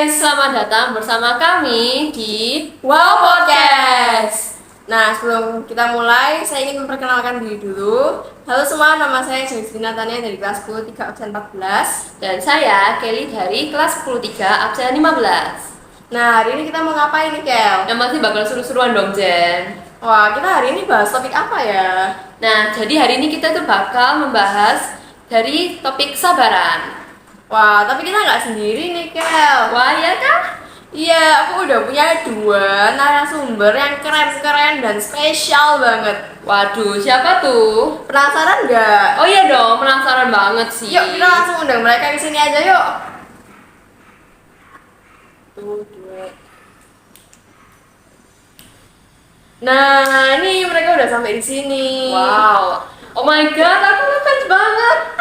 guys, selamat datang bersama kami di Wow Podcast. Nah, sebelum kita mulai, saya ingin memperkenalkan diri dulu. Halo semua, nama saya Justina Tania dari kelas 10 3 absen 14. Dan saya Kelly dari kelas 10 3 absen 15. Nah, hari ini kita mau ngapain nih, Kel? Yang pasti bakal seru-seruan dong, Jen. Wah, kita hari ini bahas topik apa ya? Nah, jadi hari ini kita tuh bakal membahas dari topik kesabaran. Wah, tapi kita nggak sendiri nih, Kel. Wah, ya kan? Iya, aku udah punya 2 narasumber yang keren-keren dan spesial banget. Waduh, siapa tuh? Penasaran nggak? Oh iya dong, penasaran banget sih. Yuk, kita langsung undang mereka ke sini aja yuk. Tuh, 2. Nah, ini mereka udah sampai di sini. Wow. Oh my god, aku ngefans banget.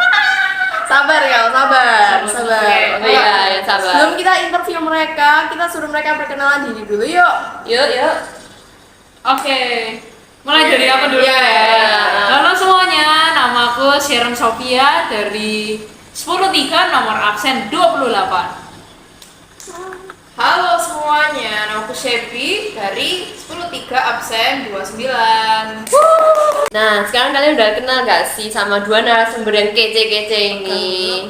Sabar ya, sabar. Oke, ya, sabar. Sebelum kita interview mereka, kita suruh mereka perkenalan diri dulu yuk. Yuk. Oke, mulai dari aku dulu Iya. ya. Halo semuanya, namaku Sharon Sophia dari 10 3 nomor absen 28. Halo semuanya, nama aku Shebi dari 10 3 absen 29. Nah, sekarang kalian udah kenal gak sih sama 2 narasumber yang kece-kece ini?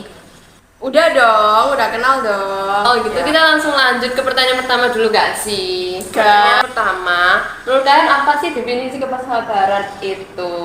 Udah dong, udah kenal dong. Oh gitu, kita langsung lanjut ke pertanyaan pertama dulu gak sih? Gak. Pertanyaan pertama, menurut kalian apa sih definisi kesabaran itu?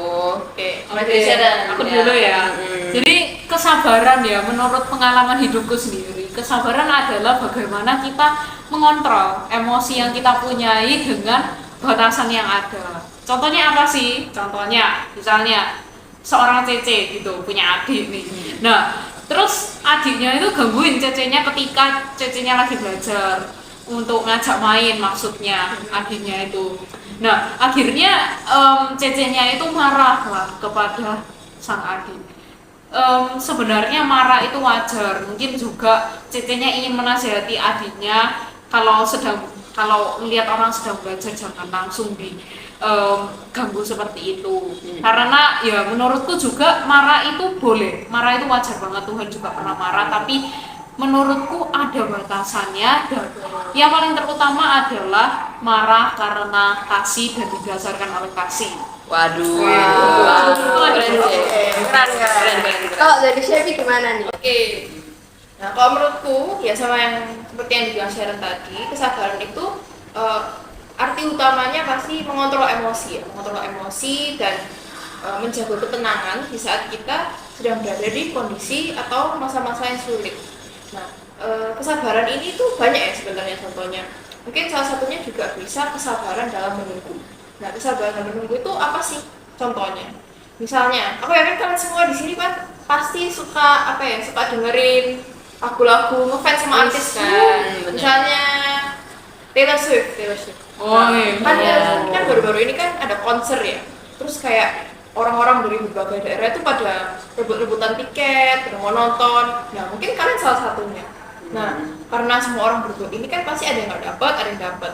Oke, Aku dulu ya. Jadi kesabaran ya, menurut pengalaman hidupku sendiri, kesabaran adalah bagaimana kita mengontrol emosi yang kita punyai dengan batasan yang ada. Contohnya apa sih? Contohnya, misalnya seorang Cece gitu punya adik nih. Nah, terus adiknya itu gangguin Cecenya ketika Cecenya lagi belajar untuk ngajak main, maksudnya adiknya itu. Nah, akhirnya Cecenya itu marah lah kepada sang adik. Sebenarnya marah itu wajar, mungkin juga Cecenya ingin menasihati adiknya kalau melihat orang sedang belajar jangan langsung ganggu seperti itu. Karena ya menurutku juga marah itu boleh, marah itu wajar banget, Tuhan juga pernah marah, tapi menurutku ada batasannya dan yang paling terutama adalah marah karena kasih dan didasarkan oleh kasih. Waduh, Keren. Kalau dari Shebi gimana nih? Oke. Nah, kalau menurutku ya sama yang seperti yang dibilang Sharon tadi, kesabaran itu arti utamanya pasti mengontrol emosi ya, mengontrol emosi dan menjaga ketenangan di saat kita sedang berada di kondisi atau masa-masa yang sulit. Nah, kesabaran ini tuh banyak ya sebenarnya contohnya. Mungkin salah satunya juga bisa kesabaran dalam menunggu. Nah, kesabaran dalam menunggu itu apa sih contohnya? Misalnya, aku yakin kalian semua di sini kan pasti suka suka dengerin lagu-lagu ngefans sama artis kan. Misalnya Taylor Swift. Oh iya. Kan baru-baru ini kan ada konser ya. Terus kayak orang-orang dari berbagai daerah itu pada rebut-rebutan tiket, pada mau nonton. Nah, mungkin kalian salah satunya. Nah, karena semua orang berebut ini kan pasti ada yang nggak dapat, ada yang dapat.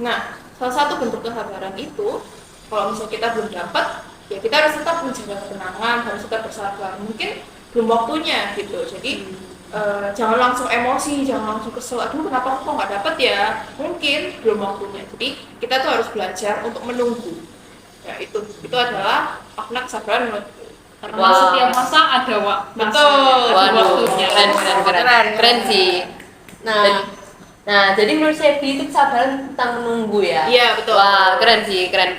Nah, salah satu bentuk kesabaran itu, kalau misalnya kita belum dapat, ya kita harus tetap menjaga ketenangan, harus tetap bersabar. Mungkin belum waktunya gitu. Jadi jangan langsung emosi, jangan langsung kesel. Aduh, kenapa kok nggak dapat ya? Mungkin belum waktunya. Jadi kita tuh harus belajar untuk menunggu. Ya itu adalah makna kesabaran menurutku. Karena setiap masa ada Betul. ada Waduh, waktunya. keren sih. Nah, Jadi menurut saya itu kesabaran tentang menunggu ya. Iya, betul. Wah, keren sih, keren.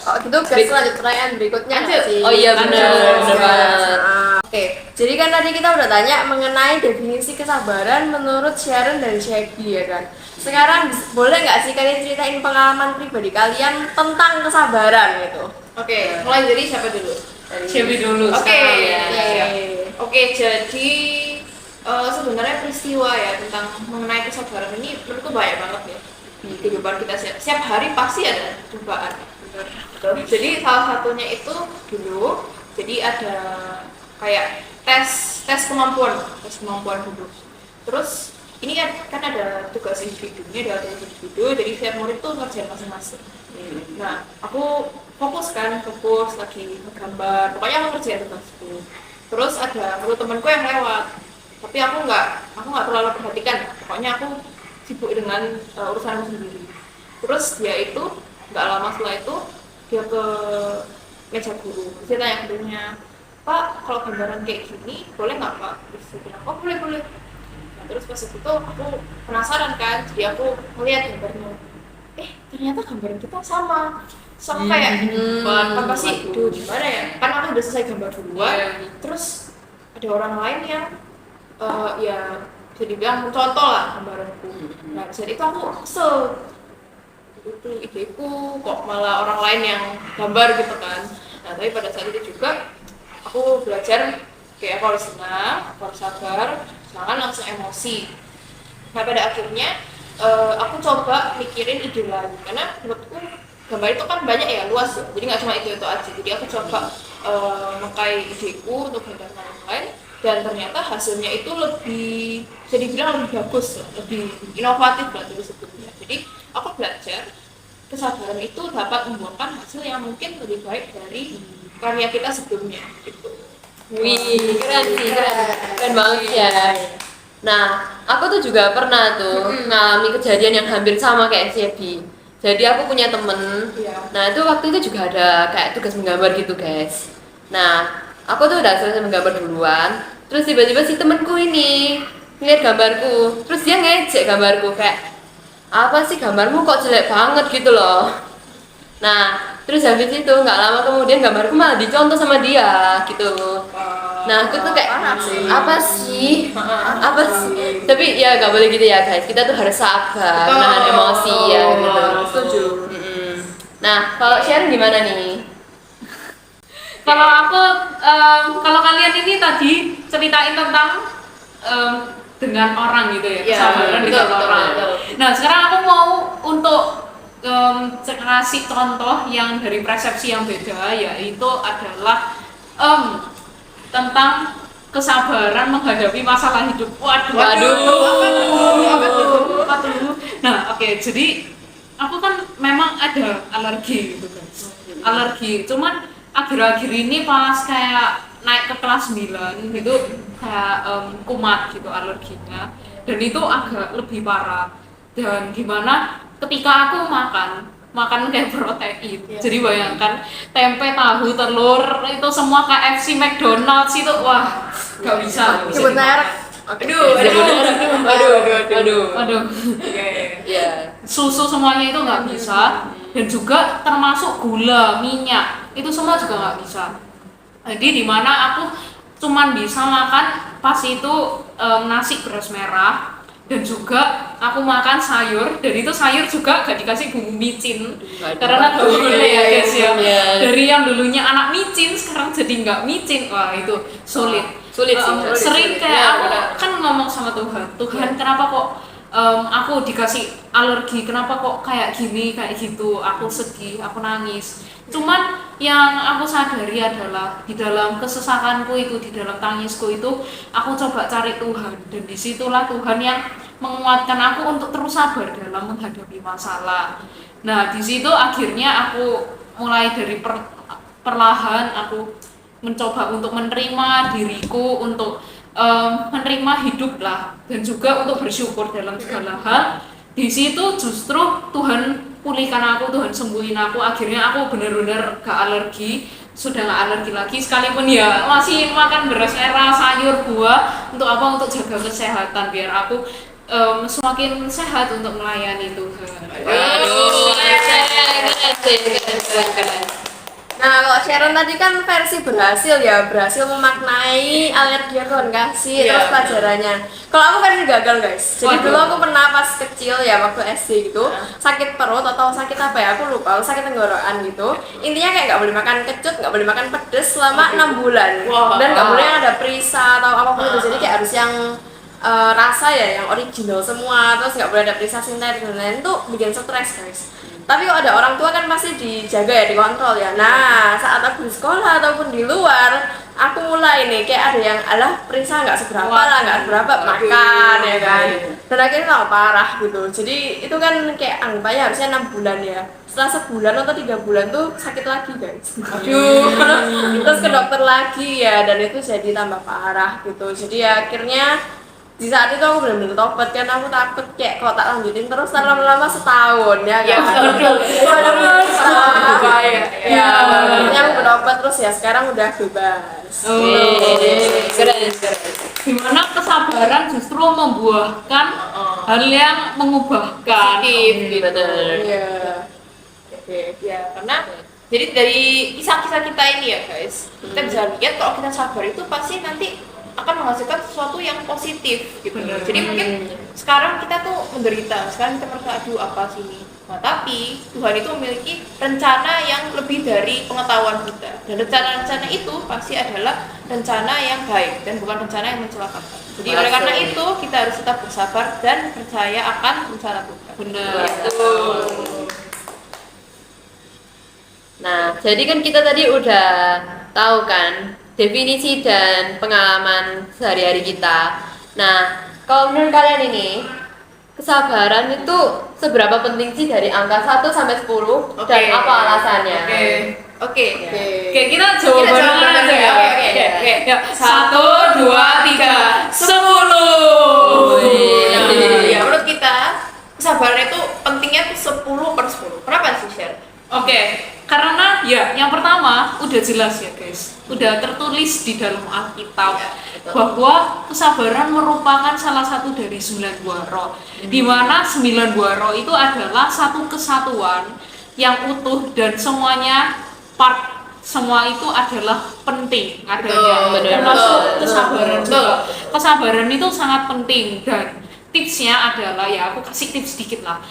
kalau gitu guys lanjut pertanyaan berikutnya nggak sih? Oh iya benar banget. Oke, jadi kan tadi kita udah tanya mengenai definisi kesabaran menurut Sharon dari Shebi ya kan. Sekarang boleh nggak sih kalian ceritain pengalaman pribadi kalian tentang kesabaran gitu? Oke, mulai dari siapa dulu? Shebi dulu. Oke, sekarang ya. iya. Oke, jadi sebenarnya peristiwa ya tentang mengenai kesabaran ini menurutku banyak banget ya di kehidupan kita setiap hari pasti ada cobaan. Jadi salah satunya itu dulu, jadi ada kayak tes kemampuan hidup. Terus ini kan ada tugas individu, ini ada individu, jadi setiap murid tuh ngerjain masing-masing. Nah, aku fokus lagi ngegambar, pokoknya aku ngerjain tugasku. Terus ada satu temanku yang lewat tapi aku nggak terlalu perhatikan, pokoknya aku sibuk dengan urusan aku sendiri. Terus dia itu nggak lama setelah itu dia ke meja guru, dia tanya gurunya, Pak, kalau gambaran kayak gini boleh nggak Pak? Terus dia bilang, oh boleh boleh. Nah, terus pas itu aku penasaran kan, jadi aku melihat gambarnya, ternyata gambaran kita sama kayak apa sih? Duh, gimana ya? Kan aku udah selesai gambar duluan, terus ada orang lain yang ya bisa dibilang mencontoh lah gambaranku. Nah, saat itu aku kesel, itu ideku kok malah orang lain yang gambar gitu kan. Nah, tapi pada saat itu juga aku belajar kayak aku harus tenang, aku harus sabar, jangan langsung emosi. Nah, pada akhirnya aku coba mikirin ide lain, karena menurutku gambar itu kan banyak ya, luas ya, jadi nggak cuma itu aja. Jadi aku coba memakai ideku untuk gambar lain, dan ternyata hasilnya itu lebih, bisa dibilang lebih bagus, lebih inovatif lah dari sebelumnya. Jadi aku belajar kesabaran itu dapat membuahkan hasil yang mungkin lebih baik dari karya kita sebelumnya gitu. Wih, keren sih, keren banget ya. Nah, aku tuh juga pernah tuh ngalami kejadian yang hampir sama kayak si Ebi. Jadi aku punya temen, nah itu waktu itu juga ada kayak tugas menggambar gitu guys. Nah, aku tuh udah selesai menggambar duluan, terus tiba-tiba si temenku ini ngeliat gambarku, terus dia ngejek gambarku kayak, apa sih gambarmu kok jelek banget gitu loh. Nah, terus habis itu nggak lama kemudian gambarku malah dicontoh sama dia gitu. Nah, aku tuh kayak apa sih? Tapi ya nggak boleh gitu ya guys. Kita tuh harus sabar, nahan emosi ya gitu. Setuju. Nah, kalau Sharon gimana nih? Kalau aku, kalau kalian ini tadi ceritain tentang dengan orang gitu ya, kesabaran dengan orang. Nah, sekarang aku mau untuk kasih contoh yang dari persepsi yang beda, yaitu adalah tentang kesabaran menghadapi masalah hidup. Waduh. Nah, oke, jadi aku kan memang ada alergi gitu guys. Alergi, cuman akhir-akhir ini pas kayak naik ke kelas 9 gitu kayak kumat gitu alerginya, dan itu agak lebih parah. Dan gimana ketika aku makan kayak protein, jadi bayangkan tempe, tahu, telur itu semua KFC, McDonald's itu wah gak bisa. Sebut merek. Aduh. Susu semuanya itu nggak bisa, dan juga termasuk gula, minyak itu semua juga nggak bisa. Jadi dimana aku cuman bisa makan pas itu nasi beras merah, dan juga aku makan sayur, dan itu sayur juga gak dikasih bumbu micin karena dulu ya guys ya, dari yang dulunya anak micin sekarang jadi nggak micin. Wah itu sulit sih, sering kayak aku kan ngomong sama Tuhan, kenapa kok aku dikasih alergi, kenapa kok kayak gini kayak gitu, aku sedih, aku nangis. Cuman yang aku sadari adalah di dalam kesesakanku itu, di dalam tangisku itu, aku coba cari Tuhan, dan disitulah Tuhan yang menguatkan aku untuk terus sabar dalam menghadapi masalah. Nah di situ akhirnya aku mulai dari perlahan aku mencoba untuk menerima diriku, untuk menerima hidup lah, dan juga untuk bersyukur dalam segala hal. Di situ justru Tuhan pulihkan aku, Tuhan sembuhin aku, akhirnya aku benar-benar gak alergi, sudah gak alergi lagi, sekalipun ya masih makan beras merah, sayur, buah, untuk apa? Untuk jaga kesehatan biar aku semakin sehat untuk melayani Tuhan. Keren. Nah, kalau Sharon tadi kan versi berhasil ya, berhasil memaknai alergi yang Tuhan kasih, terus pelajarannya. Kalau aku versi gagal guys. Jadi dulu aku pernah pas kecil ya, waktu SD gitu, sakit perut atau sakit apa ya, aku lupa, sakit tenggorokan gitu. Intinya kayak nggak boleh makan kecut, nggak boleh makan pedes selama 6 bulan, dan nggak boleh ada perisa atau apapun itu. Jadi kayak harus yang rasa ya, yang original semua, terus nggak boleh ada perisa sintetik dan lain-lain. Itu bikin stres guys. Tapi kalau ada orang tua kan pasti dijaga ya, dikontrol ya. Nah, saat aku di sekolah ataupun di luar, aku mulai nih kayak ada yang alah perisa nggak seberapa lah, nggak seberapa makan ya kan. Dan akhirnya tambah parah gitu. Jadi itu kan kayak anggapannya harusnya 6 bulan ya. Setelah sebulan atau 3 bulan tuh sakit lagi guys. Terus ke dokter lagi ya, dan itu jadi tambah parah gitu. Jadi ya akhirnya di saat itu aku benar-benar tobat kan, aku takut kayak kalau tak lanjutin terus lama-lama setahun ya Ya, kan. betul. Bahaya. Ya, akhirnya aku bertobat terus ya sekarang udah bebas. Keren. Dimana kesabaran justru membuahkan hal yang mengubahkan. Positif gitu. Bener. Iya. Oke, ya karena jadi dari kisah-kisah kita ini ya guys, kita bisa lihat kalau kita sabar itu pasti nanti akan menghasilkan sesuatu yang positif gitu. Bener. Jadi mungkin sekarang kita tuh menderita, sekarang kita merasa aduh apa sih ini. Nah tapi Tuhan itu memiliki rencana yang lebih dari pengetahuan kita, dan rencana-rencana itu pasti adalah rencana yang baik dan bukan rencana yang mencelakakan. Jadi oleh karena itu kita harus tetap bersabar dan percaya akan rencana Tuhan. Benar. Nah, jadi kan kita tadi udah tahu kan definisi dan pengalaman sehari-hari kita. Nah, kalau menurut kalian ini kesabaran itu seberapa penting sih dari angka 1 sampai 10 dan Oke. apa alasannya? Oke. Oke, kita jawab Kita jawab barengan aja ya. Oke. Ya, 1, 2, 3, 10. Ya, menurut kita kesabaran itu pentingnya tuh 10/10. Kenapa sih, Share? Oke, karena ya yang pertama udah jelas ya guys, udah tertulis di dalam Alkitab Ya, betul. bahwa kesabaran merupakan salah satu dari 9 buah roh, di mana 9 buah roh itu adalah satu kesatuan yang utuh dan semuanya semua itu adalah penting adanya, Betul, termasuk betul, kesabaran betul. juga. Kesabaran itu sangat penting dan tipsnya adalah ya aku kasih tips sedikit lah.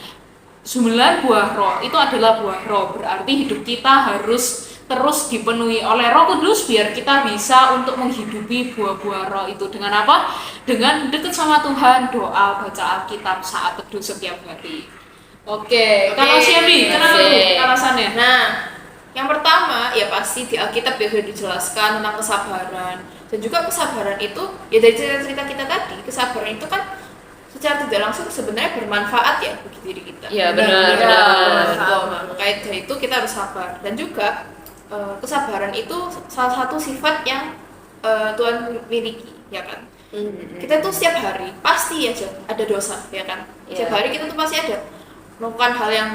9 buah roh itu adalah buah roh, berarti hidup kita harus terus dipenuhi oleh Roh Kudus biar kita bisa untuk menghidupi buah-buah roh itu. Dengan apa? Dengan dekat sama Tuhan, doa, baca Alkitab saat teduh setiap hari. Oke, kalau Shelby, kenapa Oke. tuh alasannya? Nah, yang pertama ya pasti di Alkitab ya sudah dijelaskan tentang kesabaran, dan juga kesabaran itu ya dari cerita-cerita kita tadi, kesabaran itu kan secara tidak langsung sebenarnya bermanfaat ya bagi diri kita. Iya, benar. Betul. Makanya dari itu kita harus sabar, dan juga kesabaran itu salah satu sifat yang Tuhan miliki, ya kan? Kita tuh setiap hari pasti aja ada dosa, ya kan? Iya. Setiap hari kita tuh pasti ada melakukan hal yang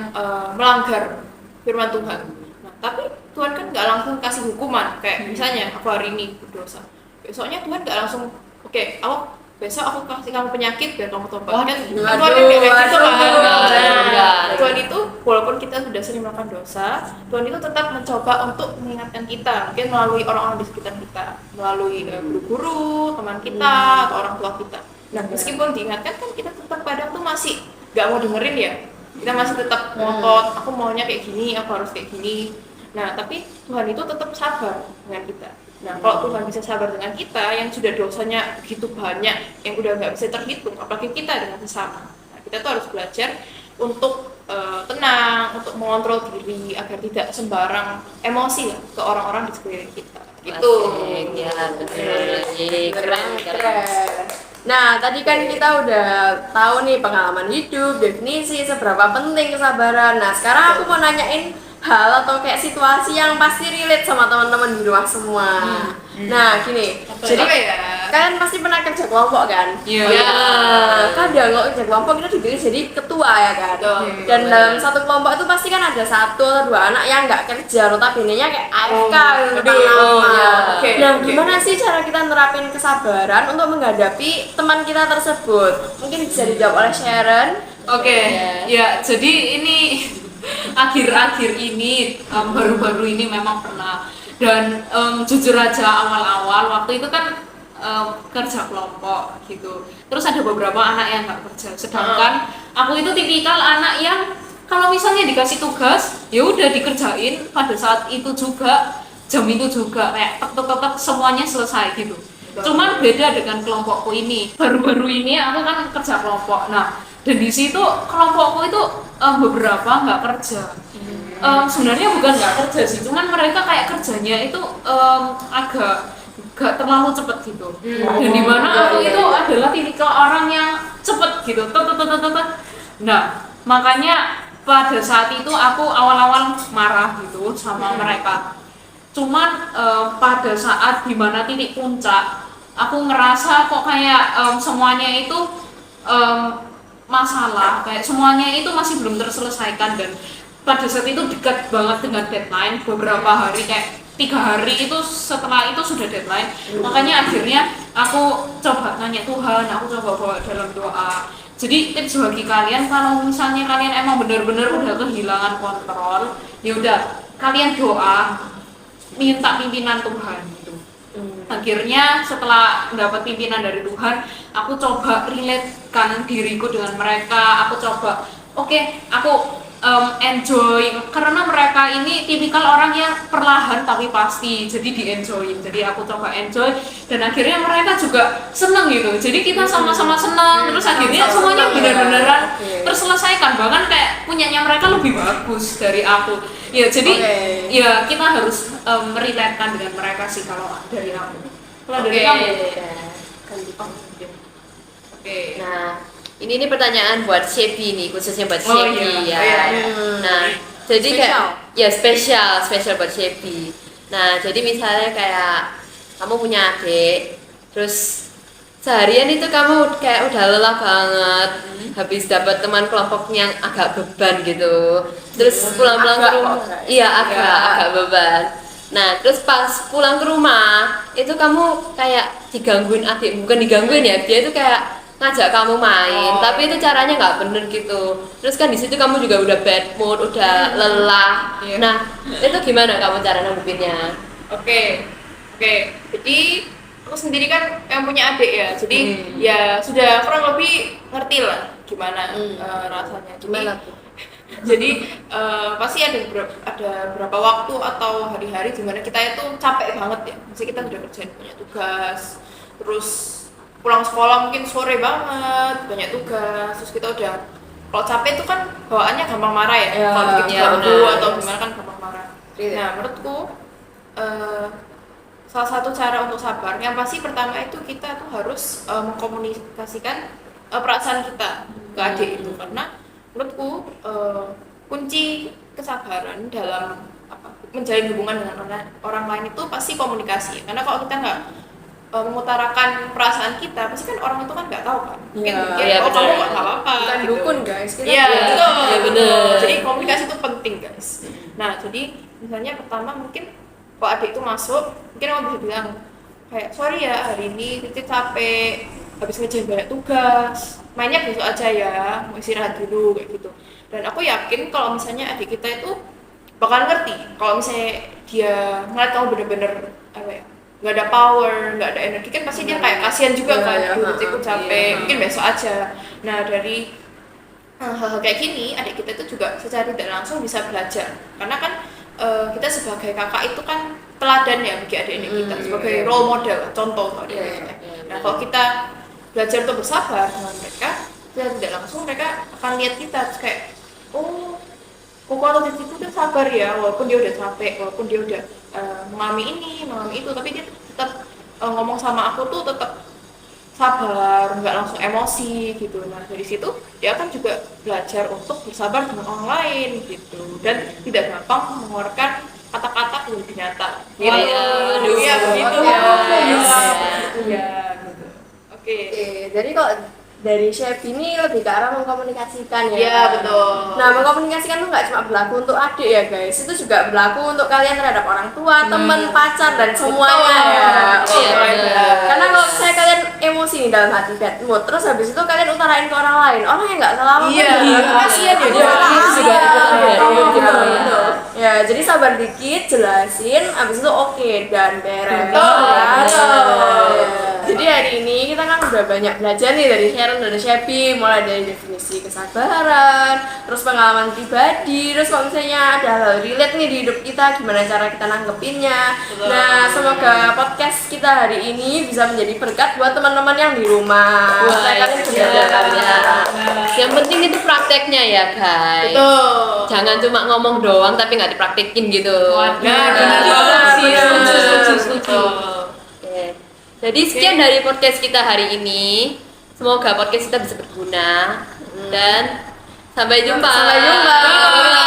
melanggar firman Tuhan. Nah, tapi Tuhan kan nggak langsung kasih hukuman, kayak misalnya aku hari ini berdosa, besoknya Tuhan nggak langsung besok aku kasih kamu penyakit biar kamu tobat. Kan Tuhan kan kayak gitu kan. Nah, Tuhan itu walaupun kita sudah sering melakukan dosa, Tuhan itu tetap mencoba untuk mengingatkan kita, mungkin melalui orang-orang di sekitar kita, melalui guru-guru, teman kita, atau orang tua kita. Nah, meskipun diingatkan kan kita tetap kadang tuh masih nggak mau dengerin ya. Kita masih tetap ngotot, aku maunya kayak gini, aku harus kayak gini. Nah, tapi Tuhan itu tetap sabar dengan kita. Nah, kalau Tuhan bisa sabar dengan kita yang sudah dosanya begitu banyak, yang udah nggak bisa terhitung, apalagi kita dengan sesama. Nah, kita tuh harus belajar untuk tenang, untuk mengontrol diri agar tidak sembarang emosi lah ke orang-orang di sekeliling kita. Gitu. Ya, betul. Keren. Nah, tadi kan kita udah tahu nih pengalaman hidup, definisi seberapa penting kesabaran. Nah, sekarang aku mau nanyain hal atau kayak situasi yang pasti relate sama teman-teman di rumah semua. Nah, gini. Jadi Apa ya? kalian pasti pernah kerja kelompok kan? Iya. Kadang kalau kerja kelompok kita dipilih jadi ketua ya kan. Betul. Dan dalam satu kelompok itu pasti kan ada 1 atau 2 anak yang nggak kerja, notabene-nya kayak AFK gitu. Oke, Nah, oke. gimana sih cara kita nerapin kesabaran untuk menghadapi teman kita tersebut? Mungkin bisa dijawab oleh Sharon. Oke, ya jadi ini akhir-akhir ini baru-baru ini memang pernah, dan jujur aja awal-awal waktu itu kan kerja kelompok gitu, terus ada beberapa anak yang nggak kerja, sedangkan aku itu tipikal anak yang kalau misalnya dikasih tugas ya udah dikerjain pada saat itu juga, jam itu juga, kayak tek semuanya selesai gitu. Cuman beda dengan kelompokku ini, baru-baru ini aku kan kerja kelompok. Nah, dan di situ kelompokku itu beberapa nggak kerja. Sebenarnya bukan nggak kerja sih, cuman mereka kayak kerjanya itu agak gak terlalu cepet gitu. Dan dimana aku itu adalah tipikal orang yang cepet gitu. Nah, makanya pada saat itu aku awal-awal marah gitu sama mereka. Cuman pada saat dimana titik puncak aku ngerasa kok kayak semuanya itu masalah, kayak semuanya itu masih belum terselesaikan, dan pada saat itu dekat banget dengan deadline, beberapa hari kayak 3 hari itu setelah itu sudah deadline. Makanya akhirnya aku coba nanya Tuhan, aku coba bawa dalam doa. Jadi tips bagi kalian, kalau misalnya kalian emang benar-benar udah kehilangan kontrol, ya udah kalian doa, minta pimpinan Tuhan gitu. Akhirnya setelah mendapat pimpinan dari Tuhan, aku coba relate-kan diriku dengan mereka. Aku coba, oke, aku enjoy, karena mereka ini tipikal orang yang perlahan tapi pasti, jadi di-enjoyin. Jadi aku coba enjoy, dan akhirnya mereka juga seneng gitu. Jadi kita sama-sama seneng, terus akhirnya semuanya benar-benaran terselesaikan. Bahkan kayak punyanya mereka lebih bagus dari aku. Ya jadi ya kita harus merelatekan dengan mereka sih kalau dari aku. Kalau dari kamu? Oke. Nah, ini pertanyaan buat Shebi nih, khususnya buat Shebi ya. Nah, jadi kayak ya spesial buat Shebi. Nah, jadi misalnya kayak kamu punya adik, terus seharian itu kamu kayak udah lelah banget, habis dapat teman kelompok yang agak beban gitu, terus pulang-pulang ke rumah, iya agak beban. Nah, terus pas pulang ke rumah itu kamu kayak digangguin adik, bukan digangguin ya, dia itu kayak ngajak kamu main, tapi itu caranya nggak bener gitu. Terus kan di situ kamu juga udah bad mood, udah lelah. Nah, itu gimana kamu cara nanggepinnya? Oke. Jadi aku sendiri kan yang punya adik ya, jadi ya sudah kurang lebih ngerti lah gimana rasanya. Gimana tuh? Jadi pasti ada beberapa waktu atau hari-hari dimana kita itu capek banget ya. Misalnya kita udah kerjain punya tugas, terus pulang sekolah mungkin sore banget, banyak tugas, terus kita udah, kalau capek itu kan bawaannya gampang marah ya, kalau dikit ganggu atau gimana kan gampang marah. Nah menurutku salah satu cara untuk sabar, yang pasti pertama itu kita tuh harus mengkomunikasikan perasaan kita ke adik itu, karena menurutku kunci kesabaran dalam menjalin hubungan dengan orang lain itu pasti komunikasi. Karena kalau kita nggak mengutarakan perasaan kita, pasti kan orang itu kan nggak tahu kan, mungkin oh kamu nggak apa-apa, bukan gitu. dukun guys, kita betul. Bener. Jadi komunikasi itu penting guys. Nah jadi misalnya pertama mungkin kalau adik itu masuk, mungkin kamu bisa bilang kayak sorry ya hari ini Titik capek, habis ngerjain banyak tugas, mainnya besok aja ya, mau istirahat dulu kayak gitu. Dan aku yakin kalau misalnya adik kita itu bakal ngerti kalau misalnya dia ngeliat kamu bener-bener nggak ada power, nggak ada energi, kan pasti dia kayak kasihan juga kan, aku capek, mungkin besok aja. Nah dari hal-hal kayak gini adik kita itu juga secara tidak langsung bisa belajar, karena kan kita sebagai kakak itu kan teladan ya bagi adik-adik kita, sebagai role model, contoh adik-adik kita. Nah kalau kita belajar untuk bersabar dengan mereka, secara tidak langsung mereka akan lihat kita terus kayak, oh Koko atau Titik itu udah sabar ya, walaupun dia udah capek, walaupun dia udah mengalami ini, mengalami itu, tapi dia tetap ngomong sama aku tuh tetap sabar, nggak langsung emosi gitu. Nah dari situ dia akan juga belajar untuk bersabar dengan orang lain gitu, dan tidak gampang mengeluarkan kata-kata yang nyata. Iya begitu ya. Oke. Jadi kalau dari chef ini lebih ke arah mengkomunikasikan ya. Iya betul. Nah mengkomunikasikan itu nggak cuma berlaku untuk adik ya guys, itu juga berlaku untuk kalian terhadap orang tua, teman, pacar dan semuanya ya. Karena kalau misalnya kalian emosi nih dalam hati bad mood, terus habis itu kalian utarain ke orang lain, orang yang nggak salah apa kasihan ya dia. Ya jadi sabar dikit, jelasin, habis itu oke dan beres. Jadi hari ini kita kan udah banyak belajar nih dari Sharon, dari Shebi, mulai dari definisi kesabaran, terus pengalaman pribadi, terus kalau misalnya ada hal relate nih di hidup kita, gimana cara kita nanggepinnya. Nah semoga podcast kita hari ini bisa menjadi berkat buat teman-teman yang di rumah. Kalian juga Yang penting itu prakteknya ya guys. Betul. Jangan cuma ngomong doang tapi nggak dipraktekin gitu. Jadi sekian dari podcast kita hari ini. Semoga podcast kita bisa berguna dan sampai jumpa. Sampai jumpa.